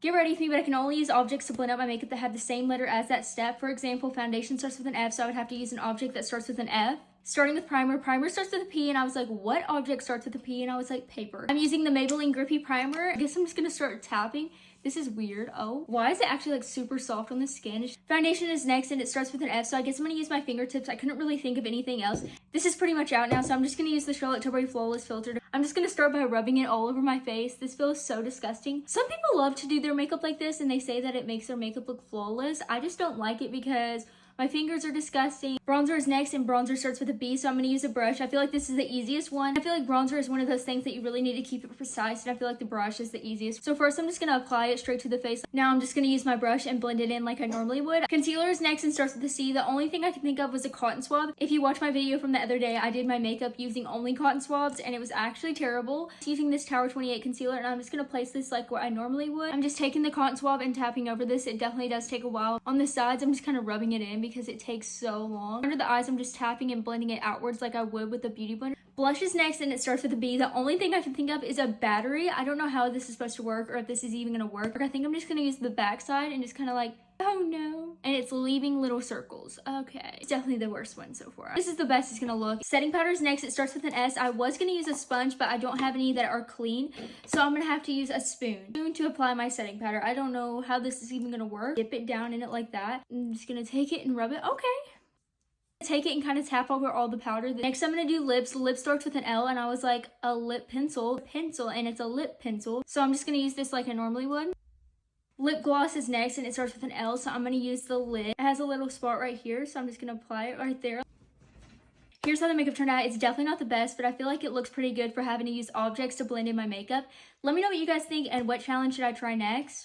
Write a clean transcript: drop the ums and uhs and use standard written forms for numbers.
Get ready with me, but I can only use objects to blend out my makeup that have the same letter as that step. For example, foundation starts with an F, so I would have to use an object that starts with an F. Starting with primer. Primer starts with a P, and I was like, what object starts with a P? And I was like, paper. I'm using the Maybelline Grippy Primer. I guess I'm just gonna start tapping. This is weird. Oh, why is it actually like super soft on the skin? Foundation is next, and it starts with an F, so I guess I'm gonna use my fingertips. I couldn't really think of anything else. This is pretty much out now, so I'm just gonna use the Charlotte Tilbury Flawless Filter. I'm just gonna start by rubbing it all over my face. This feels so disgusting. Some people love to do their makeup like this, and they say that it makes their makeup look flawless. I just don't like it because my fingers are disgusting. Bronzer is next, and bronzer starts with a B, so I'm going to use a brush. I feel like this is the easiest one. I feel like bronzer is one of those things that you really need to keep it precise, and I feel like the brush is the easiest. So first, I'm just going to apply it straight to the face. Now I'm just going to use my brush and blend it in like I normally would. Concealer is next and starts with a C. The only thing I can think of was a cotton swab. If you watch my video from the other day, I did my makeup using only cotton swabs, and it was actually terrible. Using this Tower 28 concealer, and I'm just going to place this like where I normally would. I'm just taking the cotton swab and tapping over this. It definitely does take a while. On the sides, I'm just kind of rubbing it in because it takes so long. Under the eyes, I'm just tapping and blending it outwards like I would with a beauty blender. Blush is next, and it starts with a B. The only thing I can think of is a battery. I don't know how this is supposed to work or if this is even gonna work. I think I'm just gonna use the back side and just kind of like, oh no. And it's leaving little circles. Okay. It's definitely the worst one so far. This is the best it's gonna look. Setting powder is next. It starts with an S. I was gonna use a sponge, but I don't have any that are clean. So I'm gonna have to use a spoon to apply my setting powder. I don't know how this is even gonna work. Dip it down in it like that. I'm just gonna take it and rub it. Okay. Take it and kind of tap over all the powder. Next, I'm gonna do lips. Lip starts with an L, and I was like, a lip pencil, and it's a lip pencil. So I'm just gonna use this like I normally would. Lip gloss is next, and it starts with an L, so I'm gonna use the lid. It has a little spot right here, so I'm just gonna apply it right there. Here's how the makeup turned out. It's definitely not the best, but I feel like it looks pretty good for having to use objects to blend in my makeup. Let me know what you guys think and what challenge should I try next.